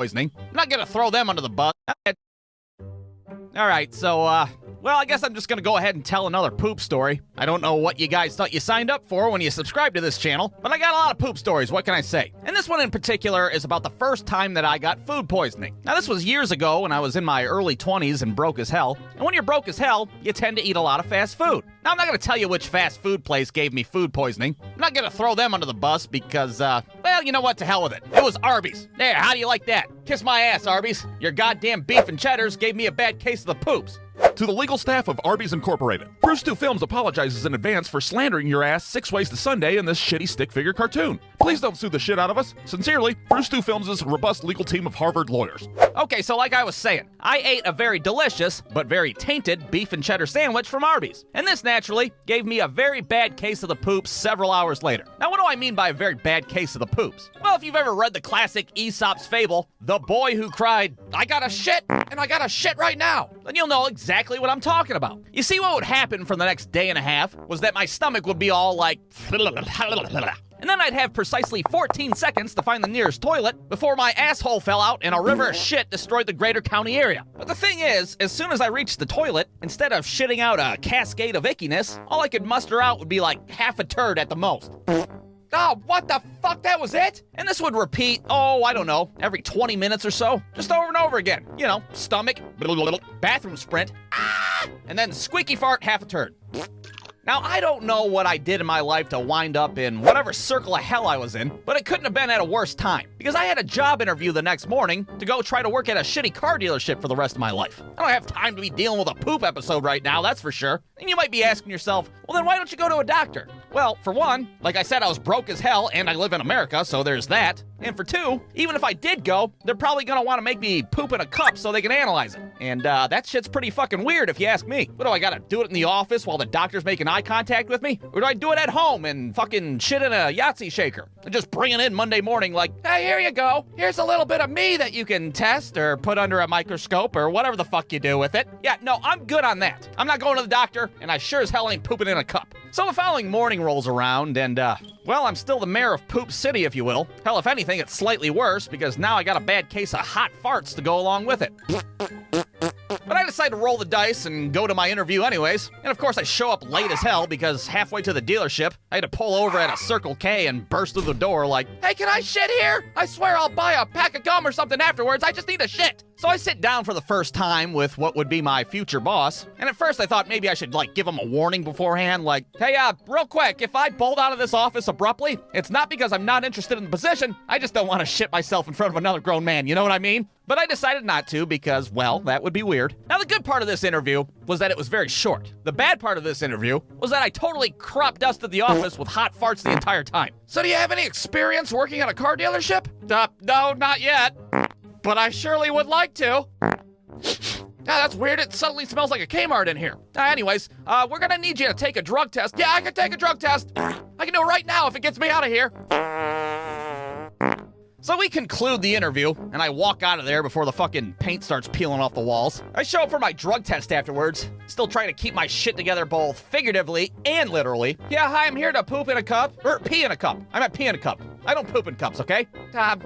poisoning. I'm not gonna throw them under the bus. Alright, so, well, I guess I'm just gonna go ahead and tell another poop story. I don't know what you guys thought you signed up for when you subscribed to this channel, but I got a lot of poop stories, what can I say? And this one in particular is about the first time that I got food poisoning. Now, this was years ago when I was in my early 20s and broke as hell. And when you're broke as hell, you tend to eat a lot of fast food. Now, I'm not gonna tell you which fast food place gave me food poisoning. I'm not gonna throw them under the bus because, well, you know what, to hell with it. It was Arby's. There, how do you like that? Kiss my ass, Arby's. Your goddamn beef and cheddars gave me a bad case of the poops. To the legal staff of Arby's Incorporated, Bruce 2 Films apologizes in advance for slandering your ass 6 ways to Sunday in this shitty stick figure cartoon. Please don't sue the shit out of us. Sincerely, Bruce 2 Films' robust legal team of Harvard lawyers. Okay, so like I was saying, I ate a very delicious, but very tainted beef and cheddar sandwich from Arby's. And this naturally gave me a very bad case of the poops several hours later. Now, what do I mean by a very bad case of the poops? Well, if you've ever read the classic Aesop's fable, The Boy Who Cried, I gotta shit, and I gotta shit right now, then you'll know exactly what I'm talking about. You see, what would happen for the next day and a half was that my stomach would be all like, and then I'd have precisely 14 seconds to find the nearest toilet before my asshole fell out and a river of shit destroyed the greater county area. But the thing is, as soon as I reached the toilet, instead of shitting out a cascade of ickiness, all I could muster out would be like half a turd at the most. Oh, what the fuck, that was it? And this would repeat, oh, I don't know, every 20 minutes or so. Just over and over again. You know, stomach, bathroom sprint, and then squeaky fart, half a turd. Now, I don't know what I did in my life to wind up in whatever circle of hell I was in, but it couldn't have been at a worse time, because I had a job interview the next morning to go try to work at a shitty car dealership for the rest of my life. I don't have time to be dealing with a poop episode right now, that's for sure. And you might be asking yourself, well then why don't you go to a doctor? Well, for one, like I said, I was broke as hell and I live in America, so there's that. And for two, even if I did go, they're probably gonna wanna make me poop in a cup so they can analyze it. And that shit's pretty fucking weird if you ask me. What do I gotta do it in the office while the doctor's making eye contact with me? Or do I do it at home and fucking shit in a Yahtzee shaker? And just bring it in Monday morning like, hey, here you go. Here's a little bit of me that you can test or put under a microscope or whatever the fuck you do with it. Yeah, no, I'm good on that. I'm not going to the doctor, and I sure as hell ain't pooping in a cup. So the following morning rolls around, and, well, I'm still the mayor of Poop City, if you will. Hell, if anything, it's slightly worse, because now I got a bad case of hot farts to go along with it. But I decided to roll the dice and go to my interview anyways. And of course I show up late as hell because halfway to the dealership, I had to pull over at a Circle K and burst through the door like, hey, can I shit here? I swear I'll buy a pack of gum or something afterwards. I just need a shit. So I sit down for the first time with what would be my future boss. And at first I thought maybe I should like give him a warning beforehand, like, hey, real quick, if I bolt out of this office abruptly, it's not because I'm not interested in the position. I just don't want to shit myself in front of another grown man, you know what I mean? But I decided not to because, well, that would be weird. Now, the good part of this interview was that it was very short. The bad part of this interview was that I totally crop dusted the office with hot farts the entire time. So do you have any experience working at a car dealership? No, not yet. But I surely would like to. That's weird. It suddenly smells like a Kmart in here. Anyways, we're gonna need you to take a drug test. Yeah, I can take a drug test. I can do it right now if it gets me out of here. So we conclude the interview, and I walk out of there before the fucking paint starts peeling off the walls. I show up for my drug test afterwards, still trying to keep my shit together both figuratively and literally. Yeah, hi, I'm here to poop in a cup, or pee in a cup. I meant pee in a cup. I don't poop in cups, okay?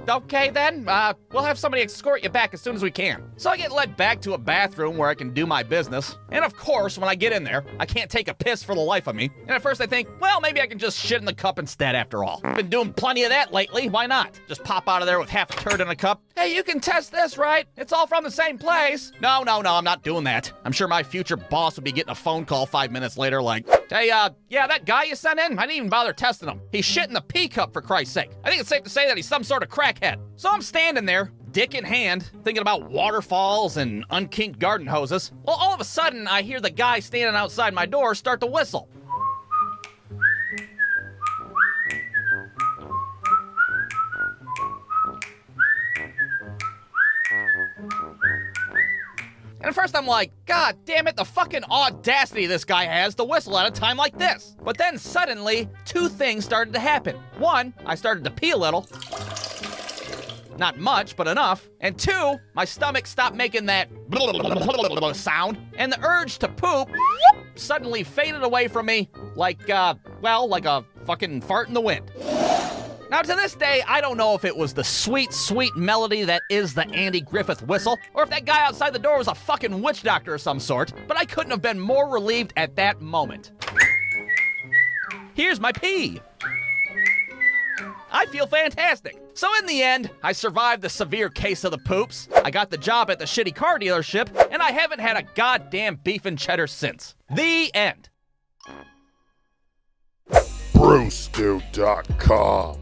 Okay then, we'll have somebody escort you back as soon as we can. So I get led back to a bathroom where I can do my business. And of course, when I get in there, I can't take a piss for the life of me. And at first I think, well, maybe I can just shit in the cup instead after all. I've been doing plenty of that lately, why not? Just pop out of there with half a turd in a cup. Hey, you can test this, right? It's all from the same place. No, I'm not doing that. I'm sure my future boss would be getting a phone call 5 minutes later like, hey, yeah, that guy you sent in, I didn't even bother testing him. He's shit in the pee cup, for Christ's sake. I think it's safe to say that he's some sort of crackhead. So I'm standing there, dick in hand, thinking about waterfalls and unkinked garden hoses. Well, all of a sudden, I hear the guy standing outside my door start to whistle. And at first I'm like, God damn it, the fucking audacity this guy has to whistle at a time like this. But then suddenly, two things started to happen. One, I started to pee a little. Not much, but enough. And two, my stomach stopped making that sound. And the urge to poop suddenly faded away from me like, well, like a fucking fart in the wind. Now, to this day, I don't know if it was the sweet, sweet melody that is the Andy Griffith whistle, or if that guy outside the door was a fucking witch doctor of some sort, but I couldn't have been more relieved at that moment. Here's my pee. I feel fantastic. So in the end, I survived the severe case of the poops, I got the job at the shitty car dealership, and I haven't had a goddamn beef and cheddar since. The end. Brewstew.com.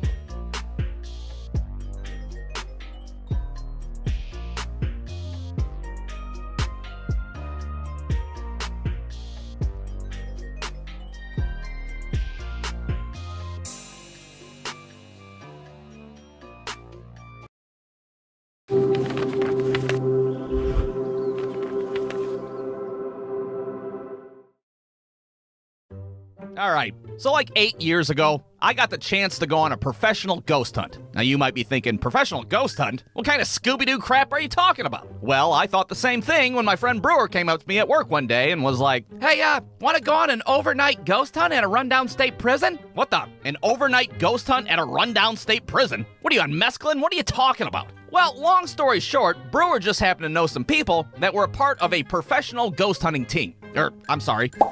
All right, so like 8 years ago, I got the chance to go on a professional ghost hunt. Now you might be thinking, professional ghost hunt? What kind of Scooby-Doo crap are you talking about? Well, I thought the same thing when my friend Brewer came up to me at work one day and was like, hey, want to go on an overnight ghost hunt at a rundown state prison? What the? An overnight ghost hunt at a rundown state prison? What are you on mescaline? What are you talking about? Well, long story short, Brewer just happened to know some people that were a part of a professional ghost hunting team.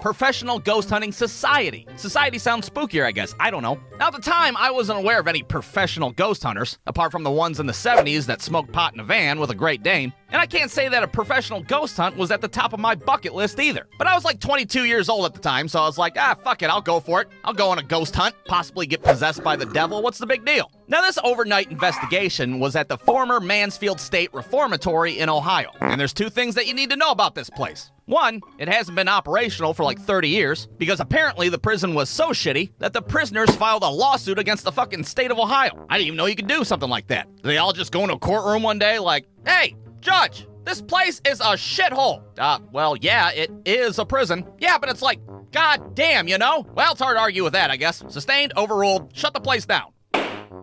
Professional ghost hunting society. Society sounds spookier, I guess. I don't know. Now, at the time, I wasn't aware of any professional ghost hunters, apart from the ones in the 70s that smoked pot in a van with a Great Dane. And I can't say that a professional ghost hunt was at the top of my bucket list either. But I was like 22 years old at the time, so I was like, fuck it, I'll go for it. I'll go on a ghost hunt, possibly get possessed by the devil. What's the big deal? Now, this overnight investigation was at the former Mansfield State Reformatory in Ohio. And there's two things that you need to know about this place. One, it hasn't been operational for like 30 years, because apparently the prison was so shitty that the prisoners filed a lawsuit against the fucking state of Ohio. I didn't even know you could do something like that. They all just go into a courtroom one day like, hey, Judge, this place is a shithole. Well, yeah, it is a prison. Yeah, but it's like, god damn, you know? Well, it's hard to argue with that, I guess. Sustained, overruled, shut the place down.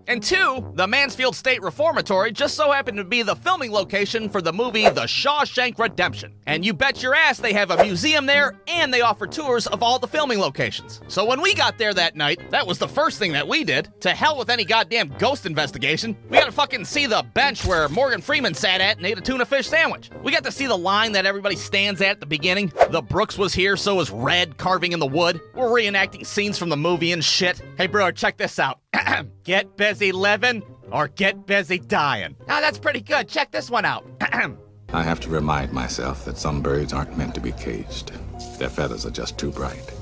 And two, the Mansfield State Reformatory just so happened to be the filming location for the movie The Shawshank Redemption. And you bet your ass they have a museum there, and they offer tours of all the filming locations. So when we got there that night, that was the first thing that we did. To hell with any goddamn ghost investigation. We got to fucking see the bench where Morgan Freeman sat at and ate a tuna fish sandwich. We got to see the line that everybody stands at the beginning. The Brooks was here, so was Red carving in the wood. We're reenacting scenes from the movie and shit. Hey bro, check this out. Get busy living or get busy dying. Now that's pretty good. Check this one out. I have to remind myself that some birds aren't meant to be caged. Their feathers are just too bright.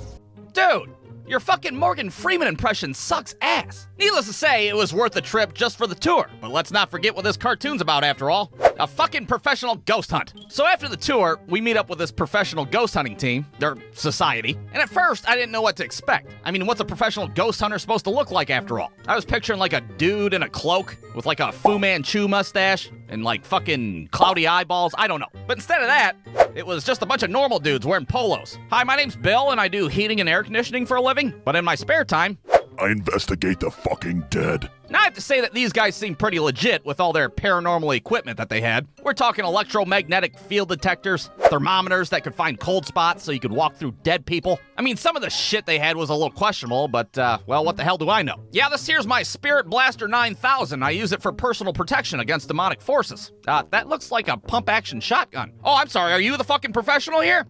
Dude, your fucking Morgan Freeman impression sucks ass. Needless to say, it was worth the trip just for the tour. But let's not forget what this cartoon's about after all. A fucking professional ghost hunt. So after the tour, we meet up with this professional ghost hunting team, their society. And at first, I didn't know what to expect. I mean, what's a professional ghost hunter supposed to look like after all? I was picturing like a dude in a cloak with like a Fu Manchu mustache and like fucking cloudy eyeballs. I don't know. But instead of that, it was just a bunch of normal dudes wearing polos. Hi, my name's Bill and I do heating and air conditioning for a living. But in my spare time, I investigate the fucking dead. Now, I have to say that these guys seem pretty legit with all their paranormal equipment that they had. We're talking electromagnetic field detectors, thermometers that could find cold spots so you could walk through dead people. I mean, some of the shit they had was a little questionable, but, well, what the hell do I know? Yeah, this here's my Spirit Blaster 9000. I use it for personal protection against demonic forces. That looks like a pump-action shotgun. Oh, I'm sorry, are you the fucking professional here?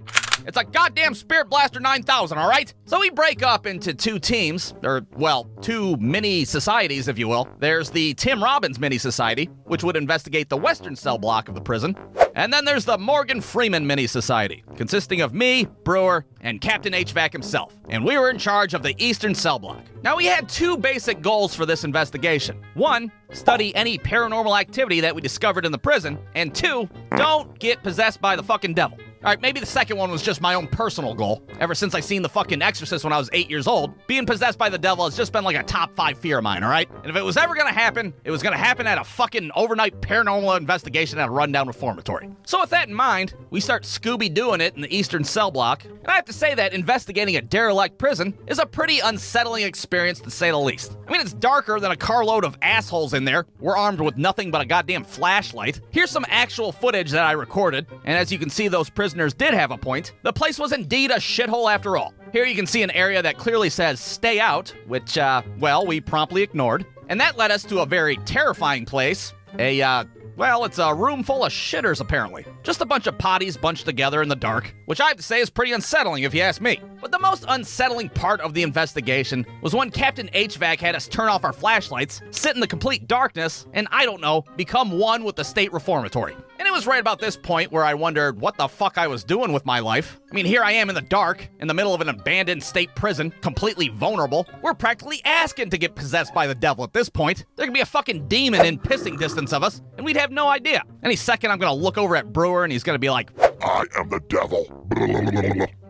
It's a goddamn Spirit Blaster 9000, all right? So we break up into two teams, or, well, two mini-societies, if you will. There's the Tim Robbins Mini-Society, which would investigate the western cell block of the prison. And then there's the Morgan Freeman Mini-Society, consisting of me, Brewer, and Captain HVAC himself. And we were in charge of the eastern cell block. Now, we had two basic goals for this investigation. One, study any paranormal activity that we discovered in the prison. And two, don't get possessed by the fucking devil. All right, maybe the second one was just my own personal goal. Ever since I seen the fucking Exorcist when I was 8 years old, being possessed by the devil has just been like a top 5 fear of mine, all right? And if it was ever gonna happen, it was gonna happen at a fucking overnight paranormal investigation at a rundown reformatory. So with that in mind, we start Scooby-Dooing it in the eastern cell block. And I have to say that investigating a derelict prison is a pretty unsettling experience to say the least. I mean, it's darker than a carload of assholes in there. We're armed with nothing but a goddamn flashlight. Here's some actual footage that I recorded. And as you can see, those prisoners did have a point. The place was indeed a shithole after all. Here you can see an area that clearly says stay out, which, well, we promptly ignored. And that led us to a very terrifying place. It's a room full of shitters, apparently. Just a bunch of potties bunched together in the dark, which I have to say is pretty unsettling if you ask me. But the most unsettling part of the investigation was when Captain HVAC had us turn off our flashlights, sit in the complete darkness, and I don't know, become one with the state reformatory. And it was right about this point where I wondered what the fuck I was doing with my life. I mean, here I am in the dark, in the middle of an abandoned state prison, completely vulnerable. We're practically asking to get possessed by the devil at this point. There could be a fucking demon in pissing distance of us, and we'd have no idea. Any second, I'm gonna look over at Brewer, and he's gonna be like, I am the devil.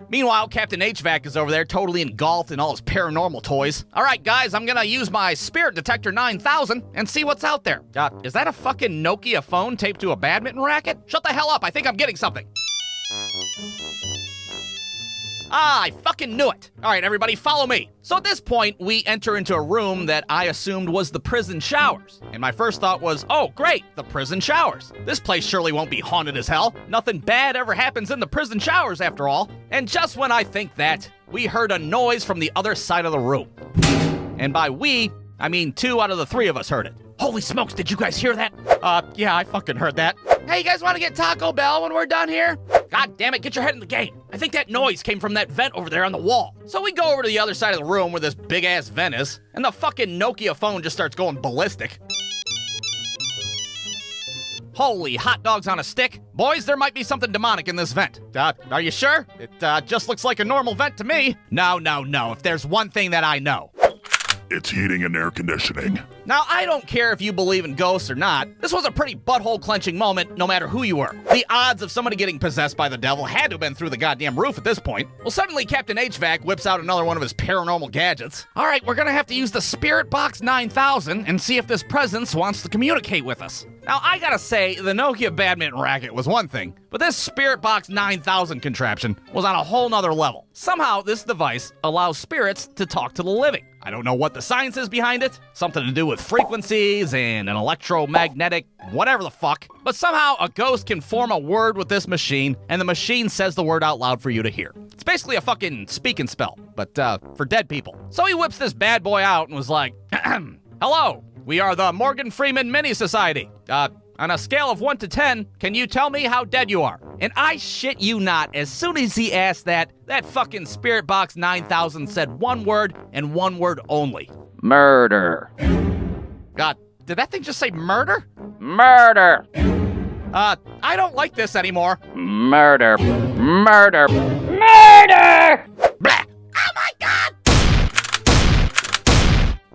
Meanwhile, Captain HVAC is over there totally engulfed in all his paranormal toys. All right, guys, I'm gonna use my Spirit Detector 9000 and see what's out there. Is that a fucking Nokia phone taped to a badminton racket? Shut the hell up, I think I'm getting something. I fucking knew it. All right, everybody, follow me. So at this point, we enter into a room that I assumed was the prison showers. And my first thought was, oh, great, the prison showers. This place surely won't be haunted as hell. Nothing bad ever happens in the prison showers, after all. And just when I think that, we heard a noise from the other side of the room. And by we, I mean 2 out of the 3 of us heard it. Holy smokes, did you guys hear that? Yeah, I fucking heard that. Hey, you guys want to get Taco Bell when we're done here? God damn it, get your head in the game. I think that noise came from that vent over there on the wall. So we go over to the other side of the room where this big-ass vent is, and the fucking Nokia phone just starts going ballistic. Holy hot dogs on a stick. Boys, there might be something demonic in this vent. Are you sure? It just looks like a normal vent to me. No. If there's one thing that I know. It's heating and air conditioning. Now, I don't care if you believe in ghosts or not. This was a pretty butthole-clenching moment, no matter who you were. The odds of somebody getting possessed by the devil had to have been through the goddamn roof at this point. Well, suddenly Captain HVAC whips out another one of his paranormal gadgets. All right, we're gonna have to use the Spirit Box 9000 and see if this presence wants to communicate with us. Now, I gotta say, the Nokia badminton racket was one thing, but this Spirit Box 9000 contraption was on a whole nother level. Somehow, this device allows spirits to talk to the living. I don't know what the science is behind it, something to do with frequencies and an electromagnetic whatever the fuck, but somehow a ghost can form a word with this machine, and the machine says the word out loud for you to hear. It's basically a fucking speak and spell, but for dead people. So he whips this bad boy out and was like, hello, we are the Morgan Freeman Mini Society. On a scale of 1 to 10, can you tell me how dead you are? And I shit you not, as soon as he asked that fucking Spirit Box 9000 said one word and one word only. Murder. God, did that thing just say murder? Murder. I don't like this anymore. Murder. Murder. Murder! Blah! Oh my God!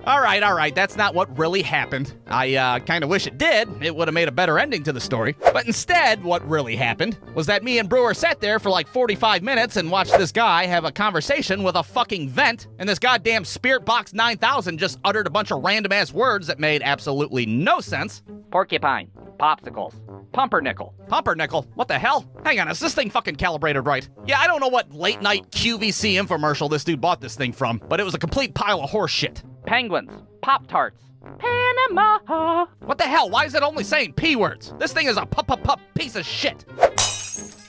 All right, that's not what really happened. I kind of wish it did. It would have made a better ending to the story. But instead, what really happened was that me and Brewer sat there for like 45 minutes and watched this guy have a conversation with a fucking vent, and this goddamn Spirit Box 9000 just uttered a bunch of random-ass words that made absolutely no sense. Porcupine. Popsicles. Pumpernickel. Pumpernickel? What the hell? Hang on, is this thing fucking calibrated right? Yeah, I don't know what late-night QVC infomercial this dude bought this thing from, but it was a complete pile of horse shit. Penguins. Pop-Tarts. Panama. What the hell? Why is it only saying P words? This thing is a piece of shit.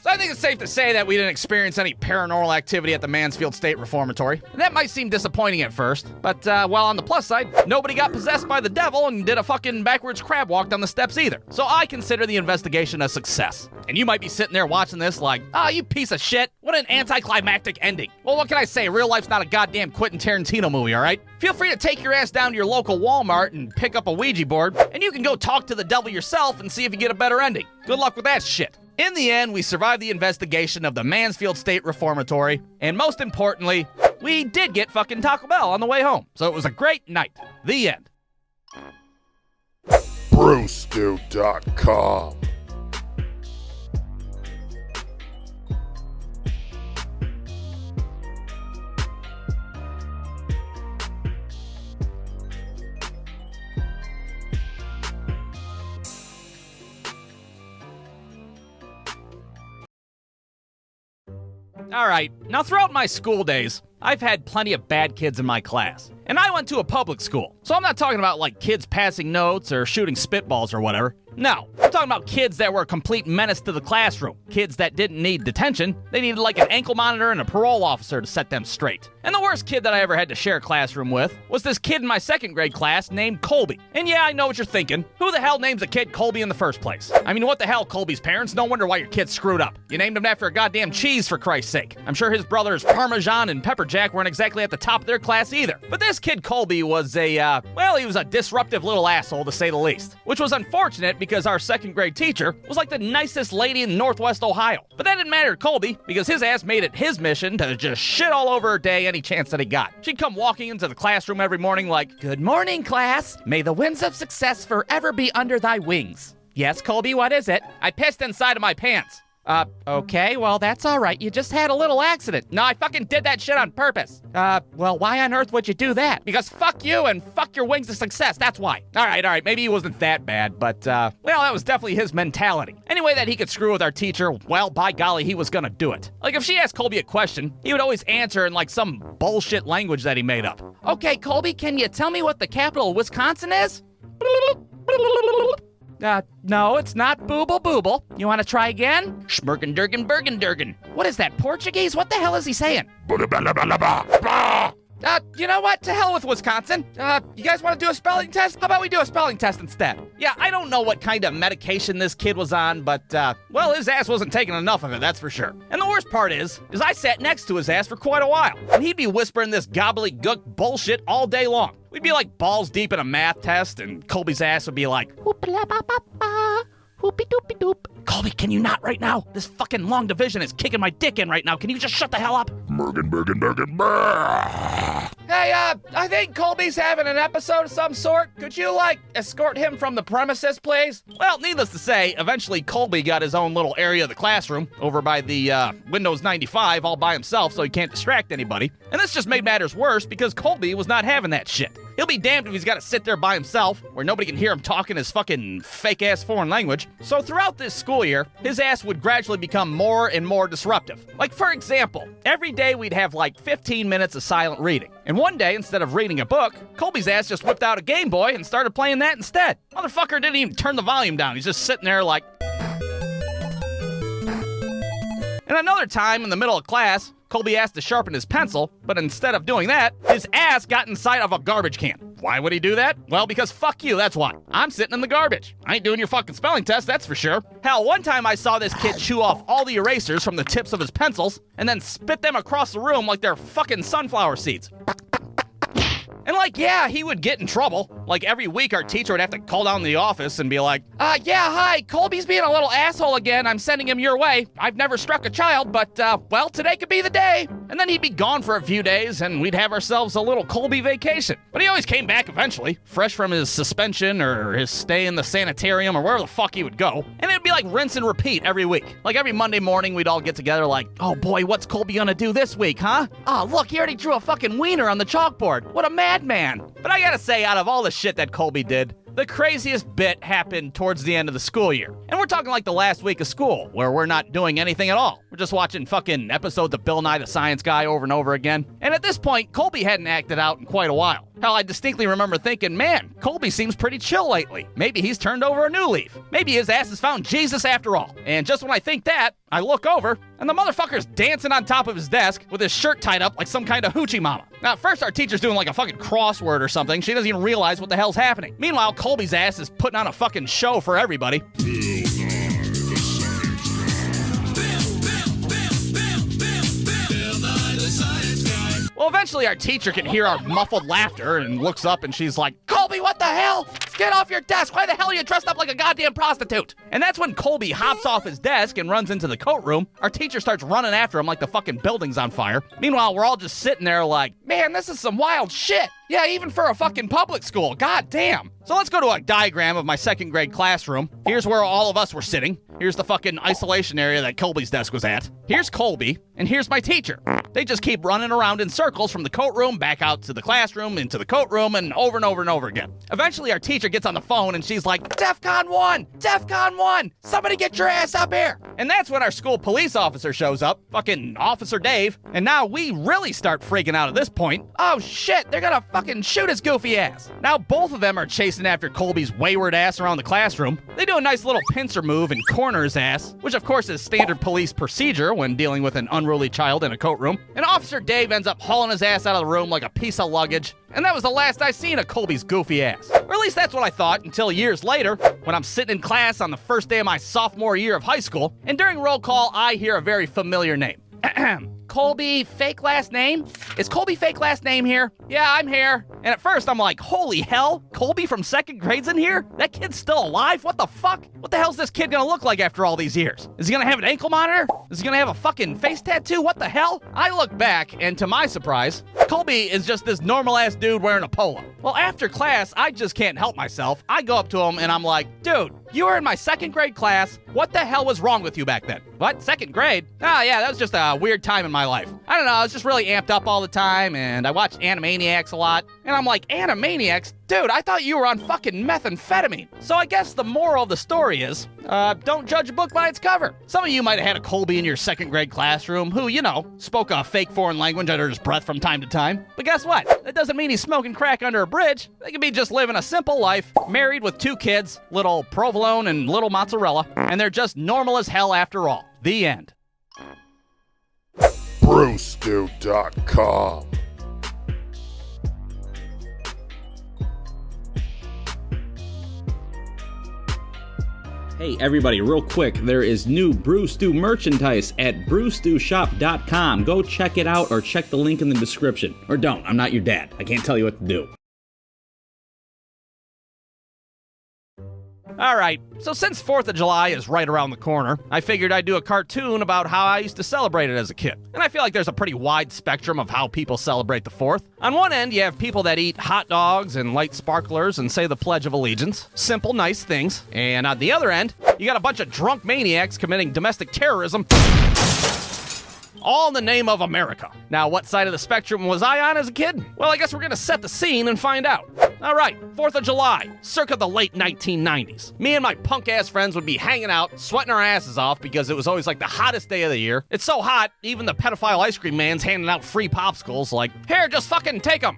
So I think it's safe to say that we didn't experience any paranormal activity at the Mansfield State Reformatory. That might seem disappointing at first, but well, on the plus side, nobody got possessed by the devil and did a fucking backwards crab walk down the steps either. So I consider the investigation a success. And you might be sitting there watching this like, oh, you piece of shit. What an anticlimactic ending. Well, what can I say? Real life's not a goddamn Quentin Tarantino movie, all right? Feel free to take your ass down to your local Walmart and pick up a Ouija board, and you can go talk to the devil yourself and see if you get a better ending. Good luck with that shit. In the end, we survived the investigation of the Mansfield State Reformatory, and most importantly, we did get fucking Taco Bell on the way home. So it was a great night. The end. BruceDo.com. All right, now throughout my school days, I've had plenty of bad kids in my class. And I went to a public school, so I'm not talking about like kids passing notes or shooting spitballs or whatever. No, I'm talking talking about kids that were a complete menace to the classroom. Kids that didn't need detention. They needed like an ankle monitor and a parole officer to set them straight. And the worst kid that I ever had to share a classroom with was this kid in my second grade class named Colby. And yeah, I know what you're thinking. Who the hell names a kid Colby in the first place? I mean, what the hell, Colby's parents? No wonder why your kid's screwed up. You named him after a goddamn cheese, for Christ's sake. I'm sure his brothers Parmesan and Pepper Jack weren't exactly at the top of their class either. But this kid Colby was he was a disruptive little asshole to say the least. Which was unfortunate because our second grade teacher was like the nicest lady in Northwest Ohio. But that didn't matter to Colby because his ass made it his mission to just shit all over her day any chance that he got. She'd come walking into the classroom every morning like, "Good morning, class. May the winds of success forever be under thy wings." "Yes, Colby, what is it?" "I pissed inside of my pants." Okay, well, that's all right. You just had a little accident." "No, I fucking did that shit on purpose." Well, why on earth would you do that?" "Because fuck you and fuck your wings of success, that's why." All right, maybe he wasn't that bad, but, well, that was definitely his mentality. Any way that he could screw with our teacher, well, by golly, he was gonna do it. Like, if she asked Colby a question, he would always answer in, like, some bullshit language that he made up. "Okay, Colby, can you tell me what the capital of Wisconsin is?" No, it's not Booble Booble. You want to try again?" "Schmergendurgen Bergendurgen." What is that, Portuguese? What the hell is he saying? You know what? To hell with Wisconsin. You guys want to do a spelling test? How about we do a spelling test instead? Yeah, I don't know what kind of medication this kid was on, but, well, his ass wasn't taking enough of it, that's for sure. And the worst part is I sat next to his ass for quite a while, and he'd be whispering this gobbledygook bullshit all day long. We'd be like balls deep in a math test, and Colby's ass would be like, "Whoop-la-ba-ba-ba, whoopie-doopie-doop." "Colby, can you not right now? This fucking long division is kicking my dick in right now. Can you just shut the hell up?" "Hey, I think Colby's having an episode of some sort. Could you, like, escort him from the premises, please?" Well, needless to say, eventually Colby got his own little area of the classroom over by the, Windows 95 all by himself so he can't distract anybody. And this just made matters worse because Colby was not having that shit. He'll be damned if he's got to sit there by himself where nobody can hear him talking his fucking fake-ass foreign language. So throughout this school year, his ass would gradually become more and more disruptive. Like, for example, every day we'd have like 15 minutes of silent reading. And one day, instead of reading a book, Colby's ass just whipped out a Game Boy and started playing that instead. Motherfucker didn't even turn the volume down. He's just sitting there like... And another time in the middle of class, Colby asked to sharpen his pencil, but instead of doing that, his ass got inside of a garbage can. Why would he do that? Well, because fuck you, that's why. I'm sitting in the garbage. I ain't doing your fucking spelling test, that's for sure. Hell, one time I saw this kid chew off all the erasers from the tips of his pencils and then spit them across the room like they're fucking sunflower seeds. And like, yeah, he would get in trouble. Like every week our teacher would have to call down to the office and be like, "Yeah, hi, Colby's being a little asshole again. I'm sending him your way. I've never struck a child, but, well, today could be the day." And then he'd be gone for a few days and we'd have ourselves a little Colby vacation. But he always came back eventually, fresh from his suspension or his stay in the sanitarium or wherever the fuck he would go. And it'd be like rinse and repeat every week. Like every Monday morning we'd all get together like, "Oh boy, what's Colby gonna do this week, huh? Oh, look, he already drew a fucking wiener on the chalkboard. What a madman." But I gotta say, out of all the shit that Colby did, the craziest bit happened towards the end of the school year. And we're talking like the last week of school, where we're not doing anything at all. We're just watching fucking episodes of Bill Nye the Science Guy over and over again. And at this point, Colby hadn't acted out in quite a while. Hell, I distinctly remember thinking, man, Colby seems pretty chill lately. Maybe he's turned over a new leaf. Maybe his ass has found Jesus after all. And just when I think that, I look over, and the motherfucker's dancing on top of his desk with his shirt tied up like some kind of hoochie mama. Now, at first our teacher's doing like a fucking crossword or something. She doesn't even realize what the hell's happening. Meanwhile, Colby's ass is putting on a fucking show for everybody. Well, eventually our teacher can hear our muffled laughter and looks up and she's like, "Colby, what the hell? Get off your desk. Why the hell are you dressed up like a goddamn prostitute?" And that's when Colby hops off his desk and runs into the coat room. Our teacher starts running after him like the fucking building's on fire. Meanwhile, we're all just sitting there like, man, this is some wild shit. Yeah, even for a fucking public school. God damn. So let's go to a diagram of my second grade classroom. Here's where all of us were sitting. Here's the fucking isolation area that Colby's desk was at. Here's Colby, and here's my teacher. They just keep running around in circles from the coat room back out to the classroom, into the coat room, and over and over and over again. Eventually, our teacher gets on the phone, and she's like, "DEFCON 1! DEFCON 1! Somebody get your ass up here!" And that's when our school police officer shows up, fucking Officer Dave, and now we really start freaking out at this point. Oh shit, they're gonna fucking fucking shoot his goofy ass. Now both of them are chasing after Colby's wayward ass around the classroom. They do a nice little pincer move and corner his ass, which of course is standard police procedure when dealing with an unruly child in a coat room. And Officer Dave ends up hauling his ass out of the room like a piece of luggage. And that was the last I seen of Colby's goofy ass. Or at least that's what I thought until years later, when I'm sitting in class on the first day of my sophomore year of high school, and during roll call, I hear a very familiar name. Colby, fake last name? Is Colby fake last name here? Yeah, I'm here. And at first I'm like, holy hell, Colby from second grade's in here? That kid's still alive? What the fuck? What the hell's this kid gonna look like after all these years? Is he gonna have an ankle monitor? Is he gonna have a fucking face tattoo? What the hell? I look back, and to my surprise, Colby is just this normal ass dude wearing a polo. Well, after class, I just can't help myself. I go up to him and I'm like, dude, you were in my second grade class. What the hell was wrong with you back then? What, second grade? Ah, yeah, that was just a weird time in my life. I don't know, I was just really amped up all the time, and I watched Animaniacs a lot. And I'm like, Animaniacs? Dude, I thought you were on fucking methamphetamine. So I guess the moral of the story is, don't judge a book by its cover. Some of you might have had a Colby in your second grade classroom who, you know, spoke a fake foreign language under his breath from time to time. But guess what? That doesn't mean he's smoking crack under a bridge. They could be just living a simple life, married with 2 kids, little provolone and little mozzarella, and they're just normal as hell after all. The end. BruceDo.com. Hey everybody, real quick, there is new Brew Stew merchandise at brewstewshop.com. Go check it out or check the link in the description. Or don't, I'm not your dad. I can't tell you what to do. Alright, so since 4th of July is right around the corner, I figured I'd do a cartoon about how I used to celebrate it as a kid. And I feel like there's a pretty wide spectrum of how people celebrate the 4th. On one end, you have people that eat hot dogs and light sparklers and say the Pledge of Allegiance. Simple, nice things. And on the other end, you got a bunch of drunk maniacs committing domestic terrorism, all in the name of America. Now, what side of the spectrum was I on as a kid? Well, I guess we're gonna set the scene and find out. All right, 4th of July, circa the late 1990s. Me and my punk-ass friends would be hanging out, sweating our asses off because it was always like the hottest day of the year. It's so hot, even the pedophile ice cream man's handing out free popsicles like, here, just fucking take them.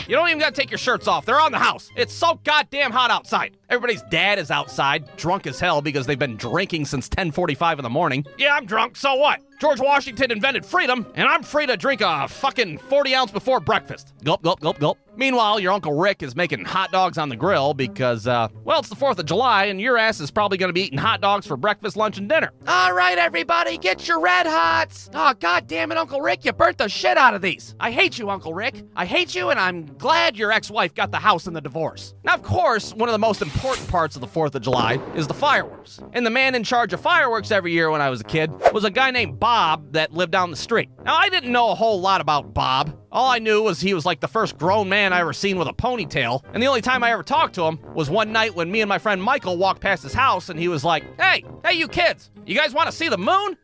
You don't even gotta take your shirts off. They're on the house. It's so goddamn hot outside. Everybody's dad is outside, drunk as hell because they've been drinking since 10:45 in the morning. Yeah, I'm drunk, so what? George Washington invented freedom, and I'm free to drink a fucking 40 ounce before breakfast. Gulp, gulp, gulp, gulp. Meanwhile, your Uncle Rick is making hot dogs on the grill because, well, it's the 4th of July, and your ass is probably gonna be eating hot dogs for breakfast, lunch, and dinner. All right, everybody, get your Red Hots. Oh, God damn it, Uncle Rick, you burnt the shit out of these. I hate you, Uncle Rick. I hate you, and I'm glad your ex-wife got the house in the divorce. Now, of course, one of the most important parts of the 4th of July is the fireworks. And the man in charge of fireworks every year when I was a kid was a guy named Bob that lived down the street. Now, I didn't know a whole lot about Bob. All I knew was he was like the first grown man I ever seen with a ponytail, and the only time I ever talked to him was one night when me and my friend Michael walked past his house, and he was like, hey, you kids, you guys want to see the moon?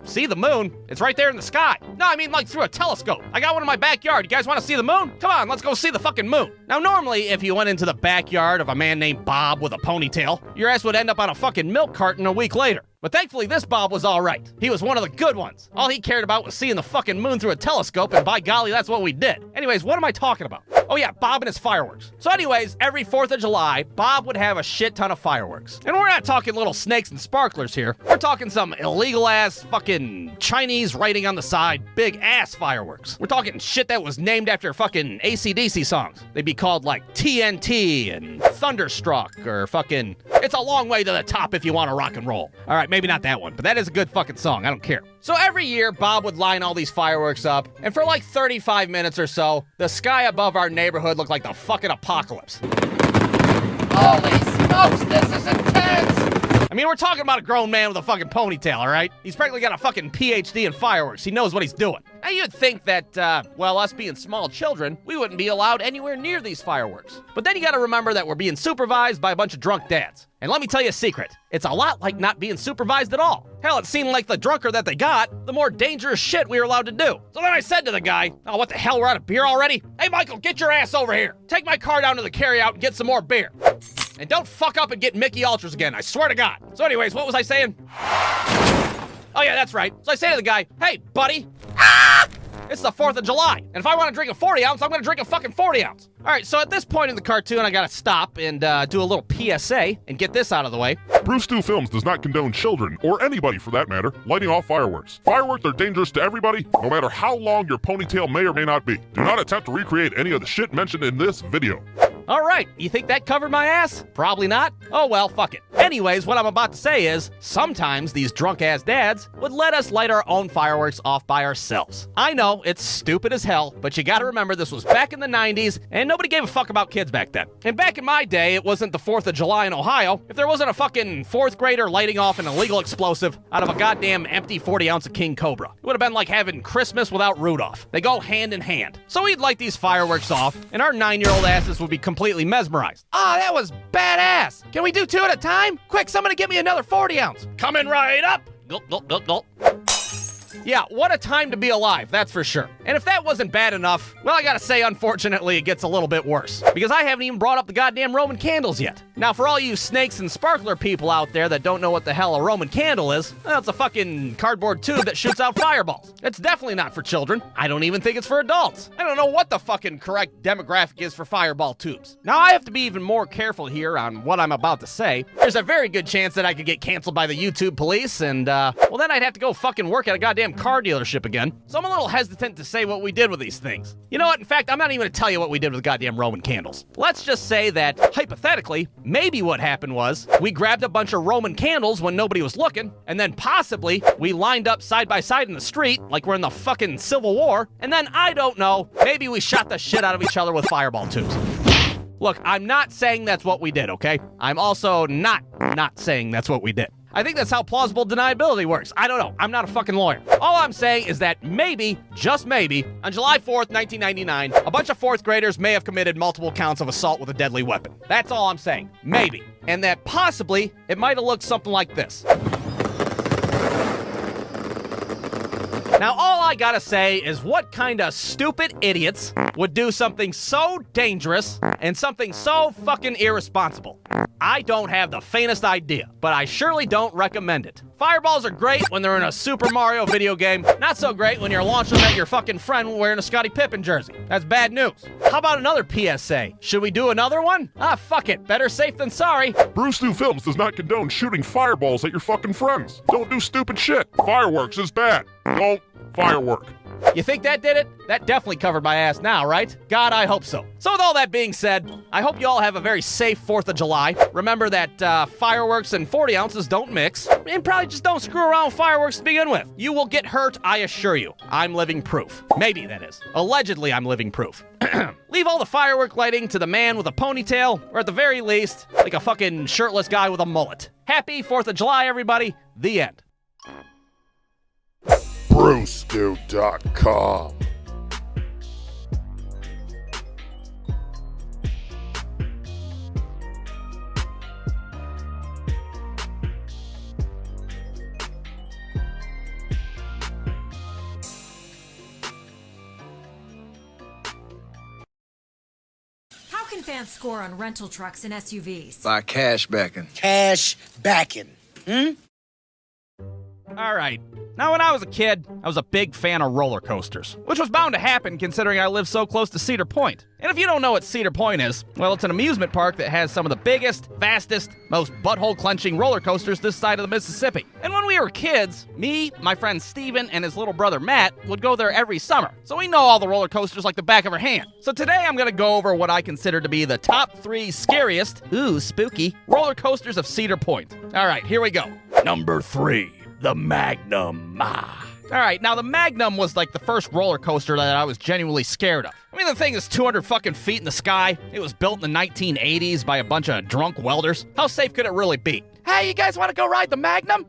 See the moon? It's right there in the sky. No, I mean like through a telescope. I got one in my backyard. You guys want to see the moon? Come on, let's go see the fucking moon. Now, normally, if you went into the backyard of a man named Bob with a ponytail, your ass would end up on a fucking milk carton a week later. But thankfully, this Bob was all right. He was one of the good ones. All he cared about was seeing the fucking moon through a telescope, and by golly, that's what we did. Anyways, what am I talking about? Oh yeah, Bob and his fireworks. So anyways, every 4th of July, Bob would have a shit ton of fireworks. And we're not talking little snakes and sparklers here. We're talking some illegal-ass fucking Chinese writing on the side, big-ass fireworks. We're talking shit that was named after fucking AC/DC songs. They'd be called like TNT and Thunderstruck or fucking It's a Long Way to the Top if you want to rock and roll. All right, maybe not that one, but that is a good fucking song. I don't care. So every year, Bob would line all these fireworks up, and for like 35 minutes or so, the sky above our neighborhood looked like the fucking apocalypse. Holy smokes, this is intense! I mean, we're talking about a grown man with a fucking ponytail, all right? He's practically got a fucking PhD in fireworks. He knows what he's doing. Now, you'd think that, well, us being small children, we wouldn't be allowed anywhere near these fireworks. But then you gotta remember that we're being supervised by a bunch of drunk dads. And let me tell you a secret. It's a lot like not being supervised at all. Hell, it seemed like the drunker that they got, the more dangerous shit we were allowed to do. So then I said to the guy, oh, what the hell, we're out of beer already? Hey, Michael, get your ass over here. Take my car down to the carryout and get some more beer. And don't fuck up and get Mickey Ultras again, I swear to God. So anyways, what was I saying? Oh yeah, that's right. So I say to the guy, hey, buddy. It's the 4th of July. And if I want to drink a 40 ounce, I'm going to drink a fucking 40 ounce. All right, so at this point in the cartoon, I got to stop and do a little PSA and get this out of the way. Bruce Stu Films does not condone children, or anybody for that matter, lighting off fireworks. Fireworks are dangerous to everybody, no matter how long your ponytail may or may not be. Do not attempt to recreate any of the shit mentioned in this video. All right, you think that covered my ass? Probably not. Oh well, fuck it. Anyways, what I'm about to say is, sometimes these drunk-ass dads would let us light our own fireworks off by ourselves. I know, it's stupid as hell, but you gotta remember this was back in the 90s, and nobody gave a fuck about kids back then. And back in my day, it wasn't the 4th of July in Ohio if there wasn't a fucking 4th grader lighting off an illegal explosive out of a goddamn empty 40 ounce of King Cobra. It would have been like having Christmas without Rudolph. They go hand in hand. So we'd light these fireworks off, and our 9-year-old asses would be completely mesmerized. Ah, that was badass. Can we do 2 at a time? Quick, somebody get me another 40 ounce. Coming right up. Gulp, gulp, gulp, gulp. Yeah, what a time to be alive, that's for sure. And if that wasn't bad enough, well, I gotta say, unfortunately, it gets a little bit worse. Because I haven't even brought up the goddamn Roman candles yet. Now, for all you snakes and sparkler people out there that don't know what the hell a Roman candle is, well, it's a fucking cardboard tube that shoots out fireballs. It's definitely not for children. I don't even think it's for adults. I don't know what the fucking correct demographic is for fireball tubes. Now, I have to be even more careful here on what I'm about to say. There's a very good chance that I could get canceled by the YouTube police, and, well, then I'd have to go fucking work at a goddamn car dealership again. So I'm a little hesitant to say what we did with these things. You know what? In fact, I'm not even gonna tell you what we did with the goddamn Roman candles. Let's just say that, hypothetically, maybe what happened was we grabbed a bunch of Roman candles when nobody was looking, and then possibly we lined up side by side in the street like we're in the fucking Civil War, and then, I don't know, maybe we shot the shit out of each other with fireball tubes. Look, I'm not saying that's what we did, okay? I'm also not saying that's what we did. I think that's how plausible deniability works. I don't know. I'm not a fucking lawyer. All I'm saying is that maybe, just maybe, on July 4th, 1999, a bunch of 4th graders may have committed multiple counts of assault with a deadly weapon. That's all I'm saying. Maybe. And that possibly it might have looked something like this. Now, all I gotta say is what kind of stupid idiots would do something so dangerous and something so fucking irresponsible? I don't have the faintest idea, but I surely don't recommend it. Fireballs are great when they're in a Super Mario video game, not so great when you're launching them at your fucking friend wearing a Scottie Pippen jersey. That's bad news. How about another PSA? Should we do another one? Ah, fuck it. Better safe than sorry. Bruce Stu Films does not condone shooting fireballs at your fucking friends. Don't do stupid shit. Fireworks is bad. Don't firework. You think that did it? That definitely covered my ass now, right? God, I hope so. So with all that being said, I hope you all have a very safe 4th of July. Remember that fireworks and 40 ounces don't mix. And probably just don't screw around with fireworks to begin with. You will get hurt, I assure you. I'm living proof. Maybe, that is. Allegedly, I'm living proof. Leave all the firework lighting to the man with a ponytail, or at the very least, like a fucking shirtless guy with a mullet. Happy 4th of July, everybody. The end. BruceStu.com. How can fans score on rental trucks and SUVs? By cash backing. Cash backing. All right. Now, when I was a kid, I was a big fan of roller coasters, which was bound to happen considering I live so close to Cedar Point. And if you don't know what Cedar Point is, well, it's an amusement park that has some of the biggest, fastest, most butthole-clenching roller coasters this side of the Mississippi. And when we were kids, me, my friend Steven, and his little brother Matt would go there every summer. So we know all the roller coasters like the back of our hand. So today I'm gonna go over what I consider to be the top 3 scariest, ooh, spooky, roller coasters of Cedar Point. All right, here we go. Number 3. The Magnum. All right, now the Magnum was like the first roller coaster that I was genuinely scared of. I mean, the thing is 200 fucking feet in the sky. It was built in the 1980s by a bunch of drunk welders. How safe could it really be? Hey, you guys want to go ride the Magnum?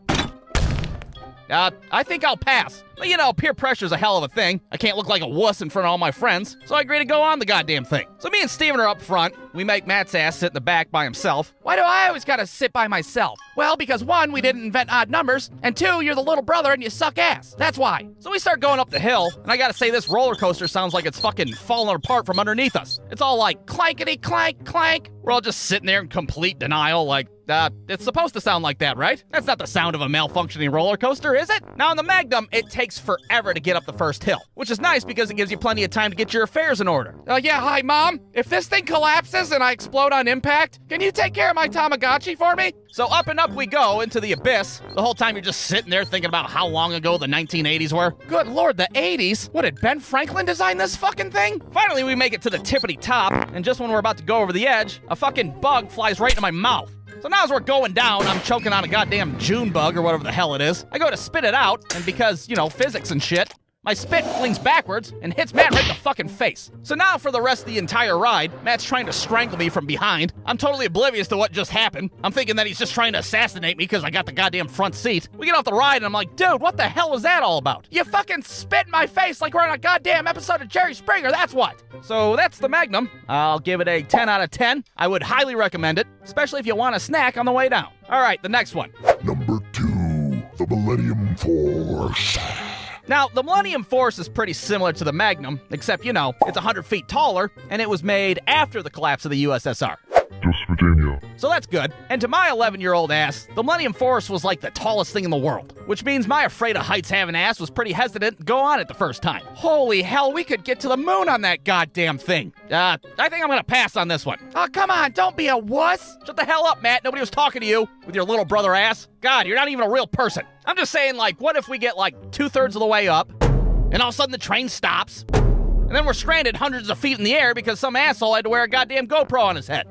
I think I'll pass. But you know, peer pressure's a hell of a thing. I can't look like a wuss in front of all my friends, so I agree to go on the goddamn thing. So me and Steven are up front. We make Matt's ass sit in the back by himself. Why do I always gotta sit by myself? Well, because 1, we didn't invent odd numbers, and 2, you're the little brother and you suck ass. That's why. So we start going up the hill, and I gotta say this roller coaster sounds like it's fucking falling apart from underneath us. It's all like clankety clank clank. We're all just sitting there in complete denial like, it's supposed to sound like that, right? That's not the sound of a malfunctioning roller coaster, is it? Now in the Magnum, it takes takes forever to get up the first hill, which is nice because it gives you plenty of time to get your affairs in order. Yeah, hi, Mom. If this thing collapses and I explode on impact, can you take care of my Tamagotchi for me? So up and up we go into the abyss. The whole time you're just sitting there thinking about how long ago the 1980s were. Good lord, the 80s? What, did Ben Franklin design this fucking thing? Finally, we make it to the tippity top, and just when we're about to go over the edge, a fucking bug flies right into my mouth. So now as we're going down, I'm choking on a goddamn June bug or whatever the hell it is. I go to spit it out, and because, physics and shit, my spit flings backwards and hits Matt right in the fucking face. So now for the rest of the entire ride, Matt's trying to strangle me from behind. I'm totally oblivious to what just happened. I'm thinking that he's just trying to assassinate me because I got the goddamn front seat. We get off the ride and I'm like, dude, what the hell was that all about? You fucking spit in my face like we're on a goddamn episode of Jerry Springer, that's what. So that's the Magnum. I'll give it a 10 out of 10. I would highly recommend it, especially if you want a snack on the way down. All right, the next one. Number 2, the Millennium Force. Now, the Millennium Force is pretty similar to the Magnum, except, it's 100 feet taller, and it was made after the collapse of the USSR. Just Virginia. So that's good. And to my 11-year-old ass, the Millennium Force was like the tallest thing in the world, which means my afraid of heights having ass was pretty hesitant to go on it the first time. Holy hell, we could get to the moon on that goddamn thing. I think I'm gonna pass on this one. Oh, come on, don't be a wuss. Shut the hell up, Matt. Nobody was talking to you with your little brother ass. God, you're not even a real person. I'm just saying, what if we get 2/3 of the way up, and all of a sudden the train stops, and then we're stranded hundreds of feet in the air because some asshole had to wear a goddamn GoPro on his head.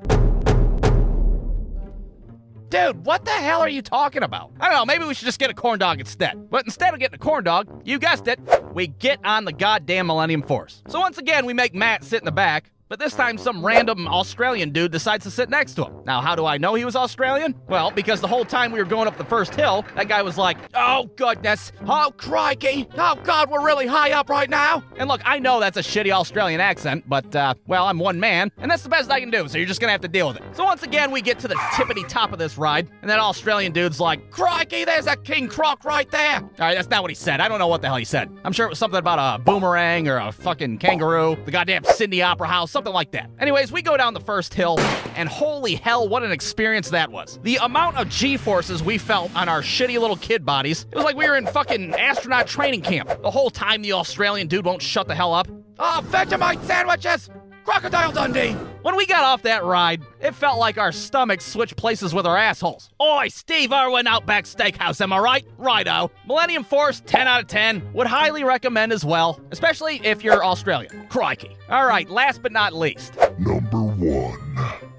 Dude, what the hell are you talking about? I don't know, maybe we should just get a corn dog instead. But instead of getting a corn dog, you guessed it, we get on the goddamn Millennium Force. So once again, we make Matt sit in the back, but this time some random Australian dude decides to sit next to him. Now, how do I know he was Australian? Well, because the whole time we were going up the first hill, that guy was like, oh goodness, oh crikey, oh God, we're really high up right now. And look, I know that's a shitty Australian accent, but, I'm one man, and that's the best I can do, so you're just gonna have to deal with it. So once again, we get to the tippity top of this ride, and that Australian dude's like, crikey, there's a king croc right there. All right, that's not what he said. I don't know what the hell he said. I'm sure it was something about a boomerang or a fucking kangaroo, the goddamn Sydney Opera House, something like that. Anyways, we go down the first hill, and holy hell, what an experience that was. The amount of G-forces we felt on our shitty little kid bodies, it was like we were in fucking astronaut training camp. The whole time the Australian dude won't shut the hell up. Oh, Vegemite sandwiches! Crocodile Dundee! When we got off that ride, it felt like our stomachs switched places with our assholes. Oi, Steve Irwin Outback Steakhouse, am I right? Righto. Millennium Force, 10 out of 10. Would highly recommend as well, especially if you're Australian. Crikey. All right, last but not least. Number 1,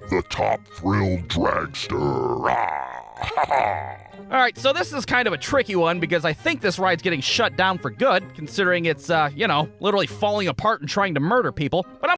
the Top Thrill Dragster. All right, so this is kind of a tricky one because I think this ride's getting shut down for good, considering it's, literally falling apart and trying to murder people. But I'm